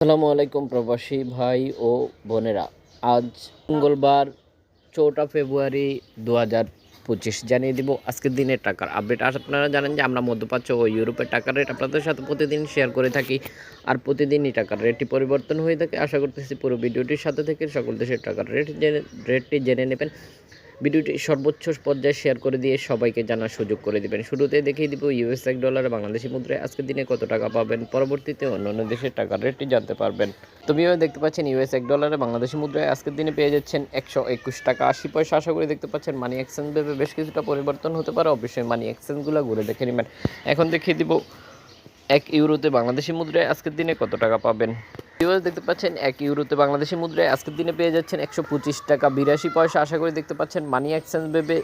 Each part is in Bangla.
আসসালামু আলাইকুম প্রবাসী ভাই ও বোনেরা। আজ মঙ্গলবার 4 ফেব্রুয়ারি 2025 জানিয়ে দিব আজকের দিনের টাকার আপডেট। আপনারা জানেন যে আমরা মধ্যপ্রাচ্য ও ইউরোপের টাকার রেট আপনাদের সাথে প্রতিদিন শেয়ার করে থাকি, আর প্রতিদিনই টাকার রেটটি পরিবর্তন হয়ে থাকে। আশা করতেছি পুরো ভিডিওটির সাথে থেকে সকল দেশের টাকার রেটটি জেনে নেবেন। ভিডিওটি সর্বোচ্চ পর্যায়ে শেয়ার করে দিয়ে সবাইকে জানার সুযোগ করে দিবেন। শুরুতে দেখিয়ে দিব ইউএস এক ডলার বাংলাদেশি মুদ্রায় আজকের দিনে কত টাকা পাবেন, পরবর্তীতে অন্যান্য দেশের টাকার রেটটি জানতে পারবেন। তুমিও দেখতে পাচ্ছেন ইউএস এক ডলারে বাংলাদেশি মুদ্রায় আজকের দিনে পেয়ে যাচ্ছেন 121 টাকা 80 পয়সা। আশা করি দেখতে পাচ্ছেন মানি এক্সচেঞ্জ ভেবে বেশ কিছুটা পরিবর্তন হতে পারে, অবশ্যই মানি এক্সচেঞ্জগুলো ঘুরে দেখে নেবেন। এখন দেখিয়ে দিব 1 ইউরোতে বাংলাদেশি মুদ্রায় আজকের দিনে কত টাকা পাবেন। ভিউয়ার্স দেখতে পাচ্ছেন 1 ইউরোতে বাংলাদেশি মুদ্রায় আজকের দিনে পেয়ে যাচ্ছেন 125 টাকা 82 পয়সা। আশা করি দেখতে পাচ্ছেন মানি এক্সচেঞ্জ ভেবে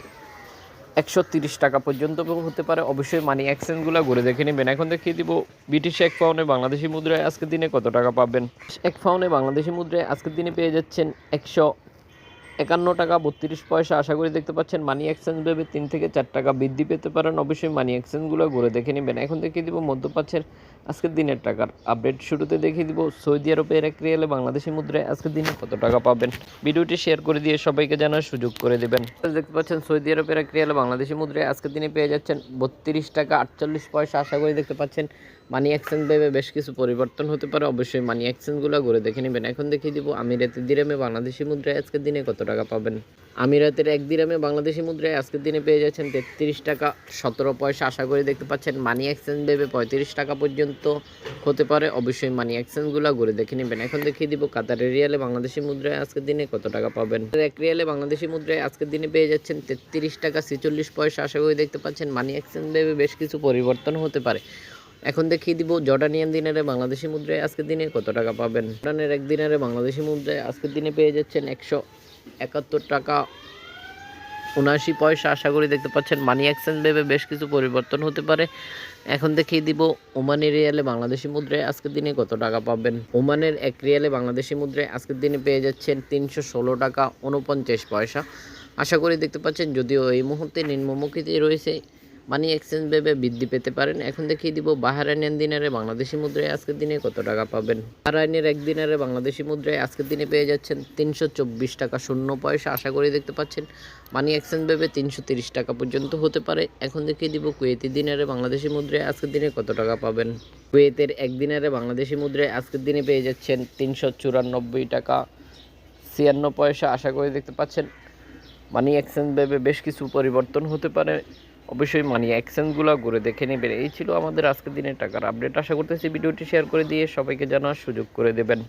130 টাকা পর্যন্ত হতে পারে, অবশ্যই মানি এক্সচেঞ্জগুলো ঘুরে দেখে নেবেন। এখন দেখিয়ে দিব ব্রিটিশ 1 পাউন্ডে বাংলাদেশি মুদ্রায় আজকের দিনে কত টাকা পাবেন। 1 পাউন্ডে বাংলাদেশি মুদ্রায় আজকের দিনে পেয়ে যাচ্ছেন 151 টাকা 32 পয়সা। আশা করি দেখতে পাচ্ছেন মানি এক্সচেঞ্জ ভেবে 3 থেকে 4 টাকা বৃদ্ধি পেতে পারেন, অবশ্যই মানি এক্সচেঞ্জগুলো ঘুরে দেখে নেবেন। এখন দেখিয়ে দিব মধ্যপ্রাচ্যের আজকের দিনের টাকার আপডেট। শুরুতে দেখিয়ে দিব সৌদি আরবের 1 রিয়ালে বাংলাদেশি মুদ্রায় আজকের দিনে কত টাকা পাবেন। ভিডিওটি শেয়ার করে দিয়ে সবাইকে জানার সুযোগ করে দেবেন। দেখতে পাচ্ছেন সৌদি আরবের 1 রিয়ালে বাংলাদেশি মুদ্রায় আজকের দিনে পেয়ে যাচ্ছেন 32 টাকা 48 পয়সা। আশা করি দেখতে পাচ্ছেন মানি এক্সচেঞ্জ ভেবে বেশ কিছু পরিবর্তন হতে পারে, অবশ্যই মানি এক্সচেঞ্জগুলো ঘুরে দেখে নেবেন। এখন দেখিয়ে দিব আমিরাতের দিরামে বাংলাদেশি মুদ্রায় আজকের দিনে কত টাকা পাবেন। আমিরাতের 1 দিরামে বাংলাদেশি মুদ্রায় আজকের দিনে পেয়ে যাচ্ছেন 33 টাকা 17 পয়সা। আশা করি দেখতে পাচ্ছেন মানি এক্সচেঞ্জ ভেবে 35 টাকা পর্যন্ত হতে পারে, অবশ্যই মানি এক্সচেঞ্জগুলো ঘুরে দেখে নেবেন। এখন দেখিয়ে দিব কাতারের রিয়ালে বাংলাদেশি মুদ্রায় আজকের দিনে কত টাকা পাবেন। 1 রিয়ালে বাংলাদেশি মুদ্রায় আজকের দিনে পেয়ে যাচ্ছেন 33 টাকা 46 পয়সা। আশা করি দেখতে পাচ্ছেন মানি এক্সচেঞ্জ ভেবে বেশ কিছু পরিবর্তন হতে পারে। এখন দেখিয়ে দিব জর্ডানিয়ান দিনারে বাংলাদেশি মুদ্রায় আজকের দিনে কত টাকা পাবেন। জর্ডানের 1 দিনারে বাংলাদেশি মুদ্রায় আজকের দিনে পেয়ে যাচ্ছেন 171 টাকা 79 পয়সা। আশা করি দেখতে পাচ্ছেন মানি এক্সচেঞ্জ ভেবে বেশ কিছু পরিবর্তন হতে পারে। এখন দেখিয়ে দিব ওমানি রিয়ালে বাংলাদেশি মুদ্রায় আজকের দিনে কত টাকা পাবেন। ওমানের 1 রিয়ালে বাংলাদেশি মুদ্রায় আজকের দিনে পেয়ে যাচ্ছেন 316 টাকা 49 পয়সা। আশা করি দেখতে পাচ্ছেন যদিও এই মুহূর্তে নিম্নমুখীতে রয়েছে, মানি এক্সচেঞ্জ ভেবে বৃদ্ধি পেতে পারেন। এখন দেখিয়ে দিব বাহরাইনের দিনারে বাংলাদেশি মুদ্রায় আজকের দিনে কত টাকা পাবেন। বাহরাইনের 1 দিনারে বাংলাদেশি মুদ্রায় আজকের দিনে পেয়ে যাচ্ছেন 324 টাকা 0 পয়সা। আশা করি দেখতে পাচ্ছেন মানি এক্সচেঞ্জ ভেবে 330 টাকা পর্যন্ত হতে পারে। এখন দেখিয়ে দিব কুয়েতি দিনারে বাংলাদেশি মুদ্রায় আজকের দিনে কত টাকা পাবেন। কুয়েতের 1 দিনারে বাংলাদেশি মুদ্রায় আজকের দিনে পেয়ে যাচ্ছেন 394 টাকা 56 পয়সা। আশা করি দেখতে পাচ্ছেন মানি এক্সচেঞ্জ ভেবে বেশ কিছু পরিবর্তন হতে পারে, অবশ্যই মানি এক্সচেঞ্জগুলো ঘুরে দেখে নেবেন। এই ছিল আমাদের আজকের দিনের টাকার আপডেট। আশা করতেছি ভিডিওটি শেয়ার করে দিয়ে সবাইকে জানার সুযোগ করে দেবেন।